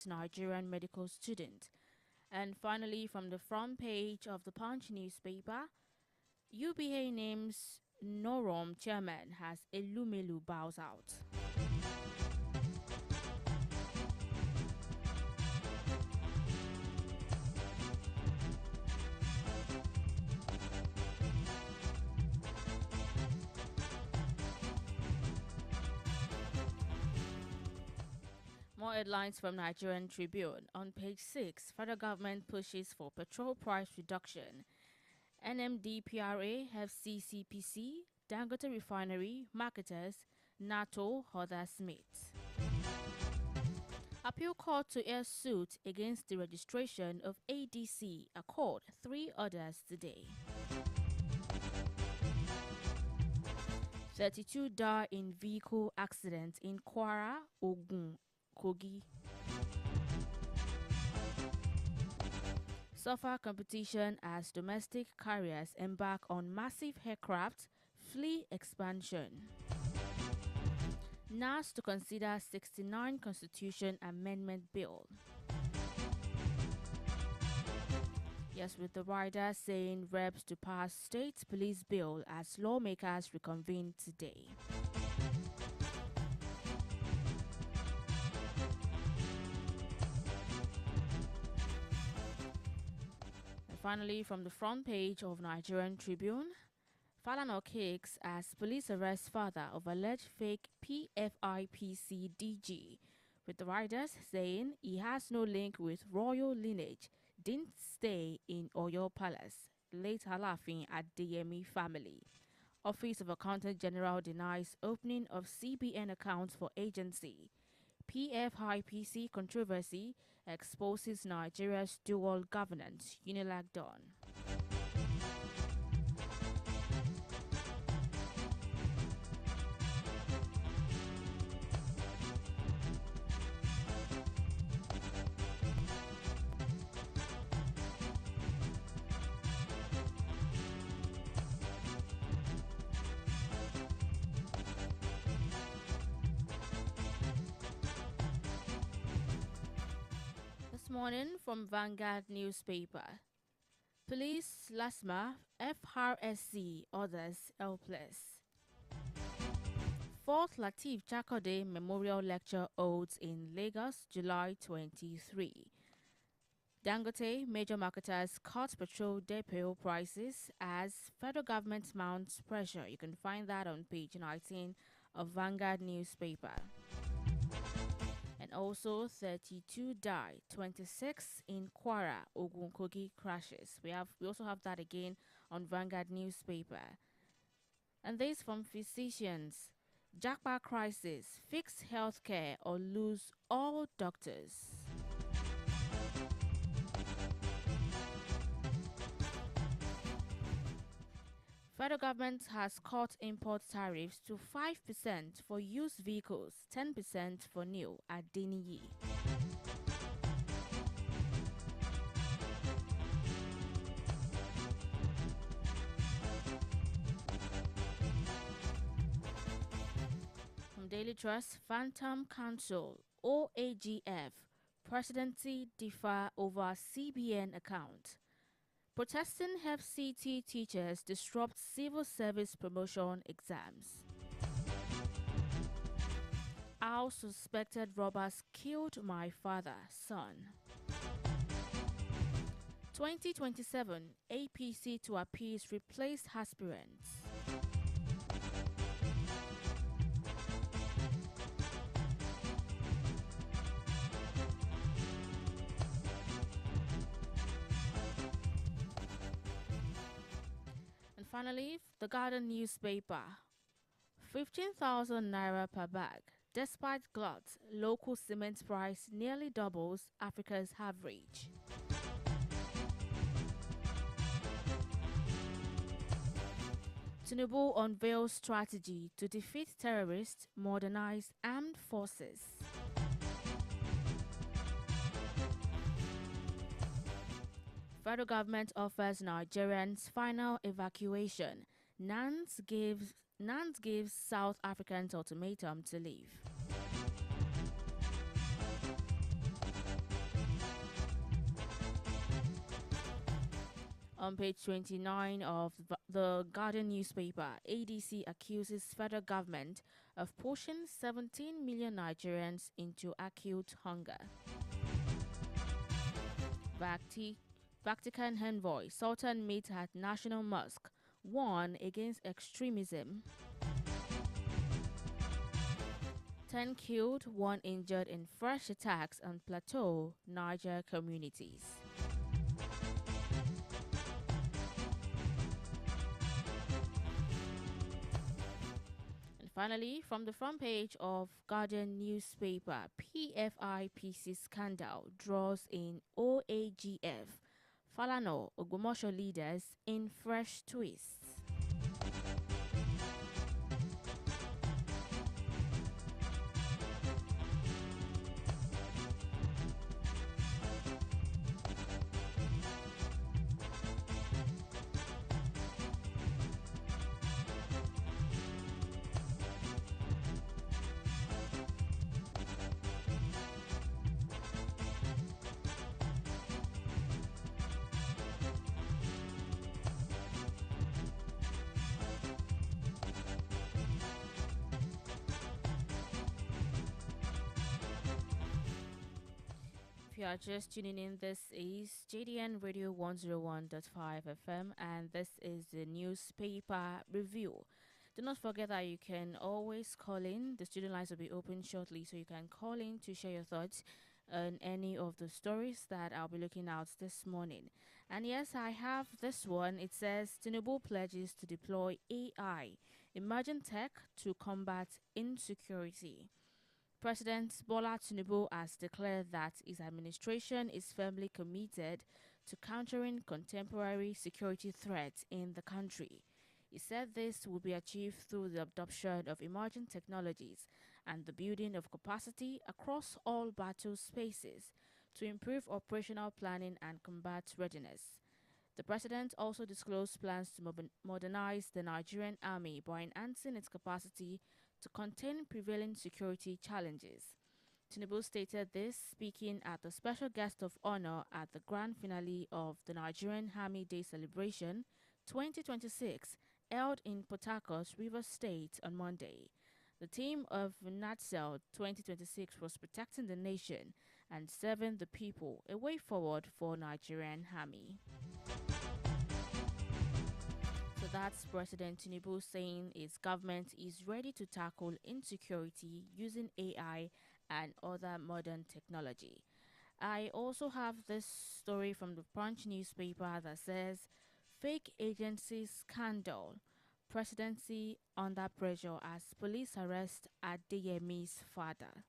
Nigerian medical student. And finally, from the front page of the Punch newspaper, UBA names Norom chairman has Elumelu bows out. More headlines from Nigerian Tribune. On page 6, federal government pushes for petrol price reduction. NMDPRA, FCCPC, Dangote Refinery, marketers, NATO, others meet. Appeal court to air suit against the registration of ADC, Accord, 3 others today. 32 die in vehicle accident in Kwara, Ogun, Kogi. Suffer competition as domestic carriers embark on massive aircraft fleet expansion. NAS to consider 69 Constitution Amendment Bill. Yes, with the rider saying reps to pass state police bill as lawmakers reconvene today. Finally, from the front page of Nigerian Tribune, Falana kicks as police arrest father of alleged fake PFIPC DG, with the riders saying he has no link with royal lineage, didn't stay in Oyo Palace, late Halafin Adeyemi family. Office of Accountant General denies opening of CBN accounts for agency. PFIPC controversy exposes Nigeria's dual governance, Unilag done. This morning from Vanguard newspaper. Police, LASMA, FRSC, others helpless. 4th Lateef Jakode Memorial Lecture holds in Lagos, July 23. Dangote, major marketers cut petrol depot prices as federal government mounts pressure. You can find that on page 19 of Vanguard newspaper. And also 32 die, 26 in Kwara, Ogun Kogi crashes. We also have that again on Vanguard newspaper. And this from physicians. Japa crisis, fix healthcare or lose all doctors. Federal government has cut import tariffs to 5% for used vehicles, 10% for new, ADENIYI. From Daily Trust, Phantom Council, OAGF, Presidency differ over CBN account. Protesting FCT teachers disrupt civil service promotion exams. How suspected robbers killed my father, son. 2027, APC to appease replaced aspirants. And finally, the Garden newspaper. 15,000 naira per bag. Despite glut, local cement price nearly doubles Africa's average. Tinubu unveils strategy to defeat terrorists, modernize armed forces. Federal government offers Nigerians final evacuation. Nance gives South Africans ultimatum to leave. On page 29 of the Guardian newspaper, ADC accuses federal government of pushing 17 million Nigerians into acute hunger. Vatican envoy Sultan meets at National Mosque, warn against extremism. 10 killed, 1 injured in fresh attacks on Plateau, Niger communities. And finally, from the front page of Guardian newspaper, PFIPC scandal draws in OAGF. Falana, Ogumosho leaders in fresh twists. If you are just tuning in, this is JDN Radio 101.5 FM, and this is the newspaper review. Do not forget that you can always call in. The student lines will be open shortly, so you can call in to share your thoughts on any of the stories that I'll be looking at this morning. And yes, I have this one. It says Tinubu pledges to deploy AI, emerging tech to combat insecurity. President Bola Tinubu has declared that his administration is firmly committed to countering contemporary security threats in the country. He said this will be achieved through the adoption of emerging technologies and the building of capacity across all battle spaces to improve operational planning and combat readiness. The president also disclosed plans to modernize the Nigerian army by enhancing its capacity to contain prevailing security challenges. Tinubu stated this speaking at the special guest of honor at the grand finale of the Nigerian Army Day celebration 2026 held in Port Harcourt, Rivers State on Monday. The theme of NATSEL 2026 was protecting the nation and serving the people, a way forward for Nigerian Army. So that's President Tinubu saying his government is ready to tackle insecurity using AI and other modern technology. I also have this story from the Punch newspaper that says, fake agency scandal, presidency under pressure as police arrest Adeyemi's father.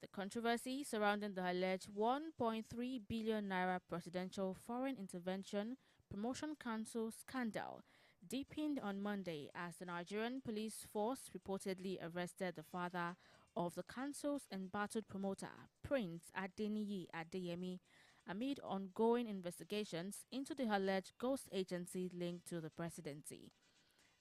The controversy surrounding the alleged 1.3 billion naira presidential foreign intervention promotion council scandal deepened on Monday as the Nigerian police force reportedly arrested the father of the council's embattled promoter, Prince Adeniyi Adeyemi, amid ongoing investigations into the alleged ghost agency linked to the presidency.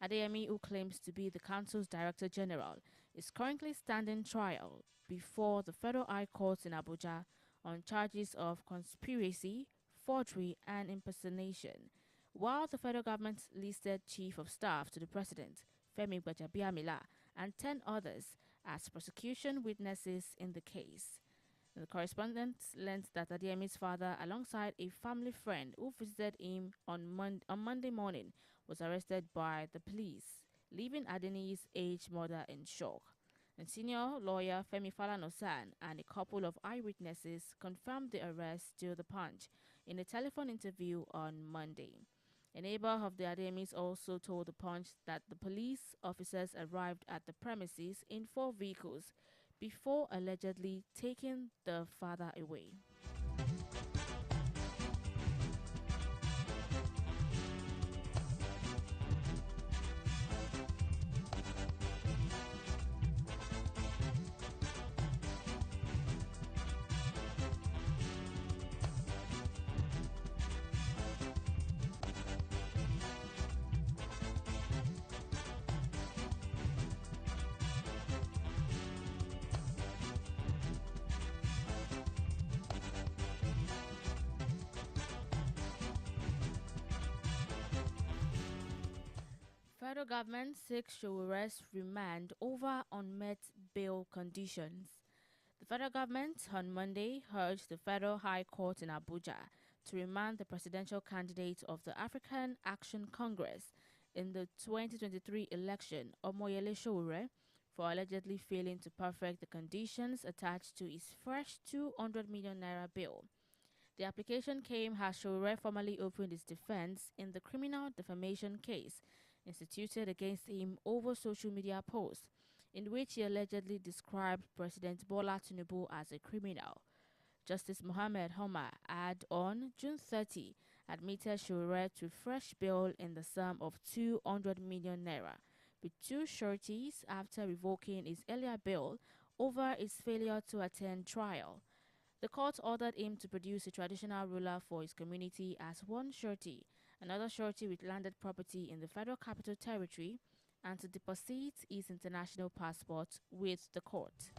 Adeyemi, who claims to be the council's director general, is currently standing trial before the Federal High Court in Abuja on charges of conspiracy, forgery, and impersonation, while the federal government listed chief of staff to the president, Femi Gbajabiamila, and 10 others as prosecution witnesses in the case. The correspondent learned that Adeyemi's father, alongside a family friend who visited him on Monday morning, was arrested by the police, leaving Adeniyi's aged mother in shock. And senior lawyer Femi Falana-San and a couple of eyewitnesses confirmed the arrest to the Punch in a telephone interview on Monday. A neighbor of the Ademis also told the Punch that the police officers arrived at the premises in 4 vehicles before allegedly taking the father away. Federal government seeks Showere's remand over unmet bail conditions. The federal government on Monday urged the Federal High Court in Abuja to remand the presidential candidate of the African Action Congress in the 2023 election, Omoyele Sowore, for allegedly failing to perfect the conditions attached to his fresh 200 million naira bill. The application came as Sowore formally opened his defense in the criminal defamation case instituted against him over social media posts, in which he allegedly described President Bola Tinubu as a criminal. Justice Mohammed Homar had on June 30 admitted Sowore to fresh bail in the sum of 200 million naira, with two sureties after revoking his earlier bail over his failure to attend trial. The court ordered him to produce a traditional ruler for his community as one surety, another surety with landed property in the Federal Capital Territory, and to deposit his international passport with the court.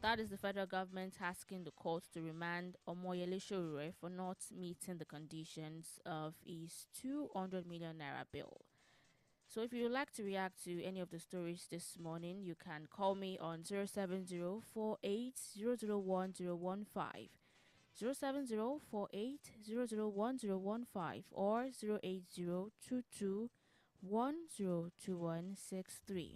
That is the federal government asking the court to remand Omoyele Sowore for not meeting the conditions of his 200 million naira bill. So if you would like to react to any of the stories this morning, you can call me on 07048001015, 07048001015, or 08022102163.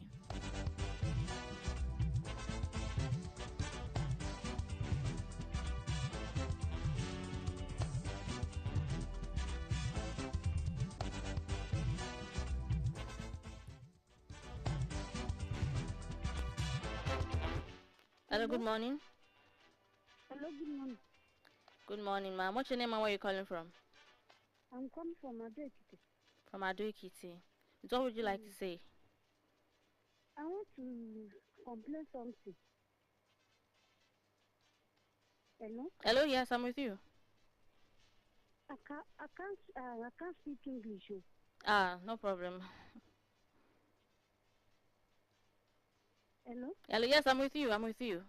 Hello, good morning. Hello, good morning. Good morning, ma'am. What's your name and where are you calling from? I'm calling from Adekiti. From Adoekiti. What would you like to say? I want to complain something. Hello? Hello, yes, I'm with you. I can't speak English. No problem. Hello? Hello, yes, I'm with you. I'm with you.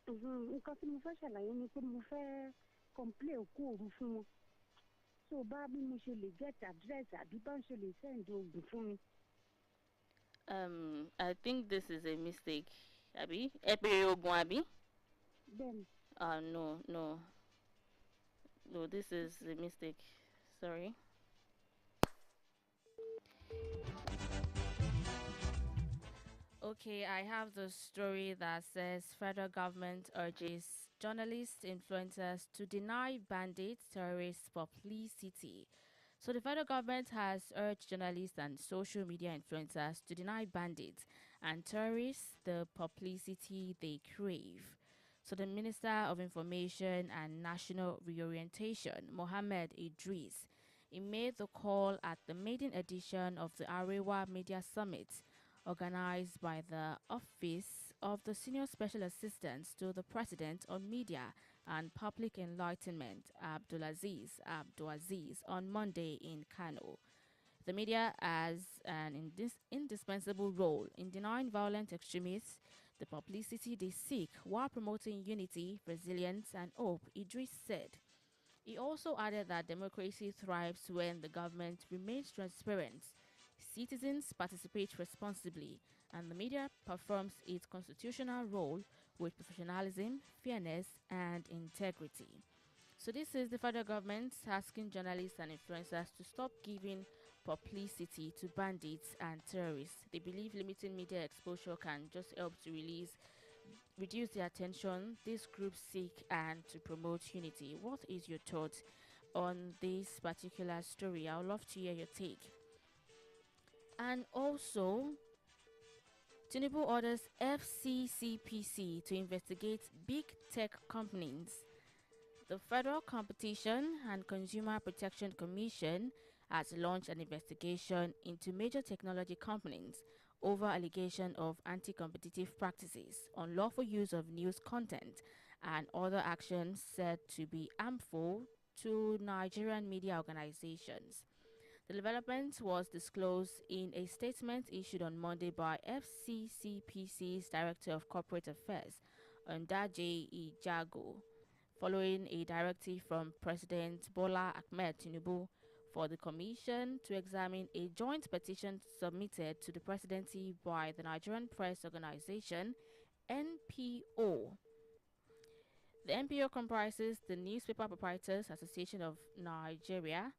Nǹkan tí mo fẹ́ ṣàlàyé ni pé mo fẹ́ complain òkú òru fún wọn. So bá bí mo ṣe lè get address àbí bá ń ṣe lè send oògùn fún mi. I think this is a mistake. Abi? Ẹ ogun abi? Bẹ́ẹ̀ni. No. No, this is a mistake. Sorry. Okay, I have the story that says federal government urges journalists, influencers to deny bandits, terrorists publicity. So the federal government has urged journalists and social media influencers to deny bandits and terrorists the publicity they crave. So the Minister of Information and National Reorientation, Mohammed Idris, he made the call at the maiden edition of the Arewa Media Summit, organized by the Office of the Senior Special Assistant to the President on Media and Public Enlightenment, Abdulaziz, on Monday in Kano. The media has an indispensable role in denying violent extremists the publicity they seek while promoting unity, resilience, and hope, Idris said. He also added that democracy thrives when the government remains transparent, citizens participate responsibly, and the media performs its constitutional role with professionalism, fairness, and integrity. So this is the federal government asking journalists and influencers to stop giving publicity to bandits and terrorists. They believe limiting media exposure can just help to reduce the attention these groups seek and to promote unity. What is your thoughts on this particular story? I would love to hear your take. And also, Tinubu orders FCCPC to investigate big tech companies. The Federal Competition and Consumer Protection Commission has launched an investigation into major technology companies over allegation of anti-competitive practices, unlawful use of news content, and other actions said to be harmful to Nigerian media organizations. The development was disclosed in a statement issued on Monday by FCCPC's Director of Corporate Affairs, Ndaje Ijago, following a directive from President Bola Ahmed Tinubu, for the Commission to examine a joint petition submitted to the presidency by the Nigerian Press Organization, NPO. The NPO comprises the Newspaper Proprietors Association of Nigeria,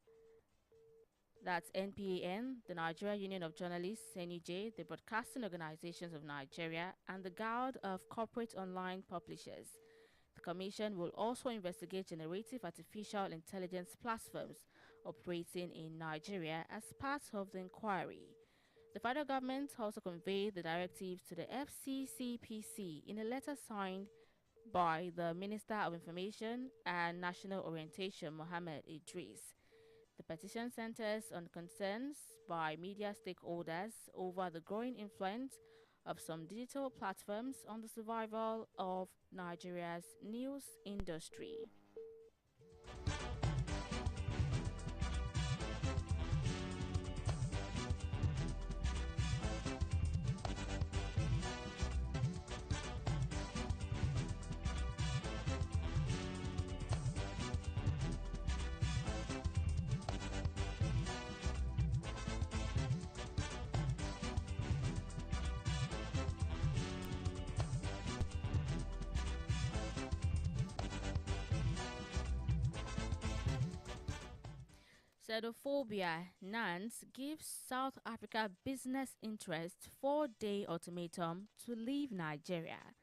that's NPAN, the Nigeria Union of Journalists, NUJ, the Broadcasting Organizations of Nigeria, and the Guild of Corporate Online Publishers. The Commission will also investigate generative artificial intelligence platforms operating in Nigeria as part of the inquiry. The federal government also conveyed the directives to the FCCPC in a letter signed by the Minister of Information and National Orientation, Mohammed Idris. The petition centers on concerns by media stakeholders over the growing influence of some digital platforms on the survival of Nigeria's news industry. Xenophobia Nance gives South Africa business interests 4-day ultimatum to leave Nigeria.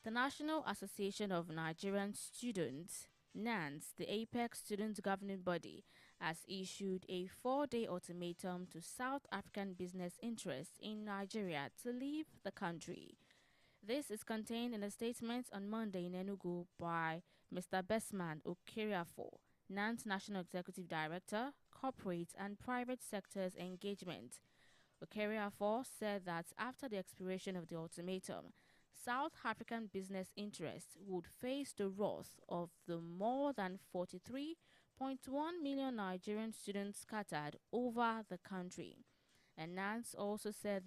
The National Association of Nigerian Students, NANS, the apex student governing body, has issued a 4-day ultimatum to South African business interests in Nigeria to leave the country. This is contained in a statement on Monday in Enugu by Mr. Besman Okeriafo, NAN's National Executive Director, Corporate and Private Sectors Engagement. Okeriafo said that after the expiration of the ultimatum, South African business interests would face the wrath of the more than 43.1 million Nigerian students scattered over the country. And Nance also said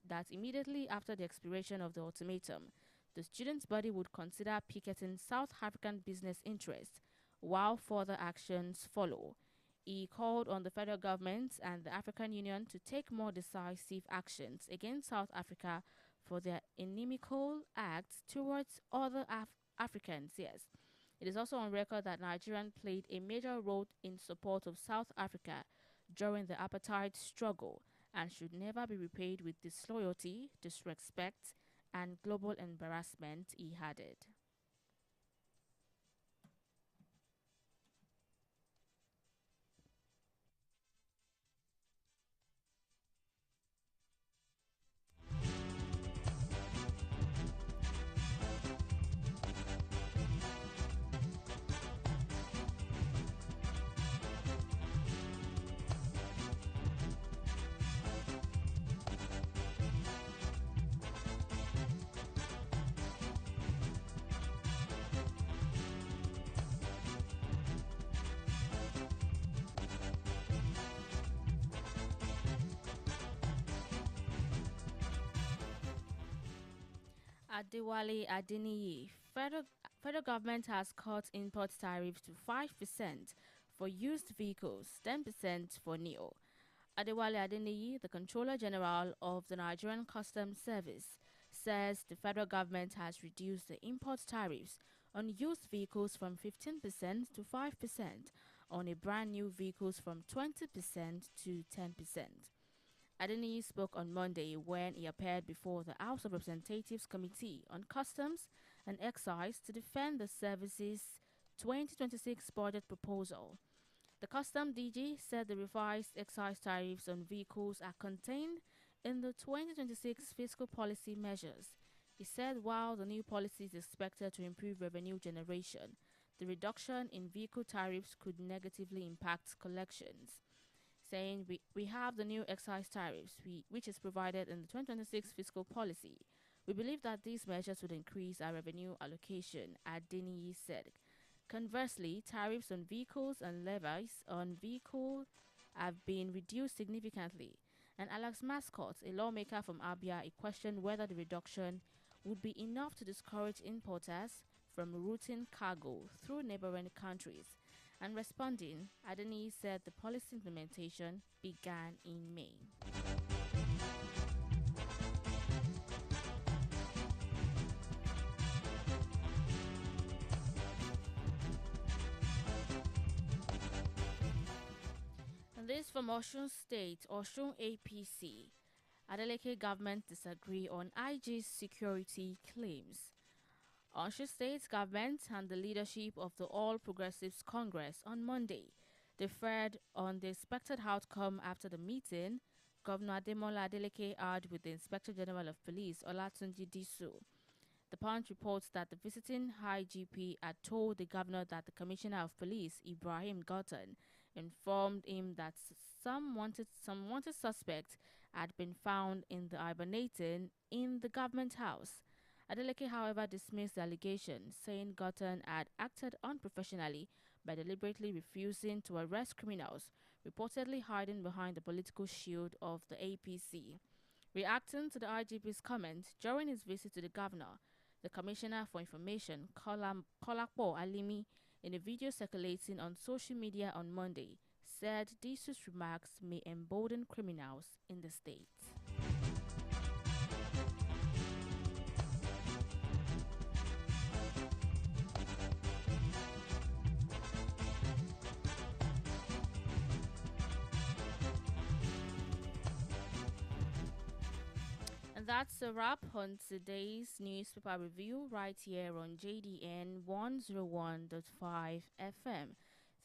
that immediately after the expiration of the ultimatum, the students' body would consider picketing South African business interests while further actions follow. He called on the federal government and the African Union to take more decisive actions against South Africa for their inimical acts towards other Africans. Yes. It is also on record that Nigeria played a major role in support of South Africa during the apartheid struggle and should never be repaid with disloyalty, disrespect, and global embarrassment, he added. ADENIYI, federal government has cut import tariffs to 5% for used vehicles, 10% for new. Adeniyi, the Controller General of the Nigerian Customs Service, says the federal government has reduced the import tariffs on used vehicles from 15% to 5%, on a brand new vehicles from 20% to 10%. Adeniyi spoke on Monday when he appeared before the House of Representatives Committee on Customs and Excise to defend the service's 2026 budget proposal. The Custom DG said the revised excise tariffs on vehicles are contained in the 2026 fiscal policy measures. He said while the new policy is expected to improve revenue generation, the reduction in vehicle tariffs could negatively impact collections, saying we have the new excise tariffs, which is provided in the 2026 fiscal policy. We believe that these measures would increase our revenue allocation, Adeniyi said. Conversely, tariffs on vehicles and levies on vehicles have been reduced significantly, and Alex Mascot, a lawmaker from Abia, questioned whether the reduction would be enough to discourage importers from routing cargo through neighboring countries. And responding, ADENIYI said the policy implementation began in May. And this from Osun State, Osun APC. Adeleke government disagree on IG's security claims. Osun State government and the leadership of the All Progressives Congress on Monday deferred on the expected outcome after the meeting. Governor Ademola Adeleke had with the Inspector General of Police Olatunji Disu. The Punch reports that the visiting High GP had told the governor that the Commissioner of Police, Ibrahim Gotton, informed him that some wanted suspect had been found in the hibernating in the government house. Adeleke, however, dismissed the allegation, saying Gotton had acted unprofessionally by deliberately refusing to arrest criminals, reportedly hiding behind the political shield of the APC. Reacting to the IGP's comment during his visit to the governor, the Commissioner for Information, Kolapo Alimi, in a video circulating on social media on Monday, said these remarks may embolden criminals in the state. And that's a wrap on today's newspaper review right here on JDN 101.5 FM.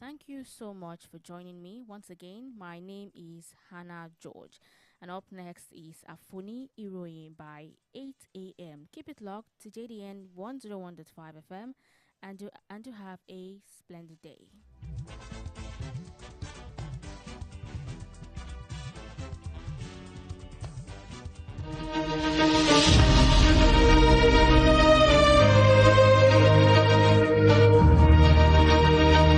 Thank you so much for joining me. Once again, my name is Hannah George. And up next is Af'Oni Iroyin by 8 a.m. Keep it locked to JDN 101.5 FM and to have a splendid day.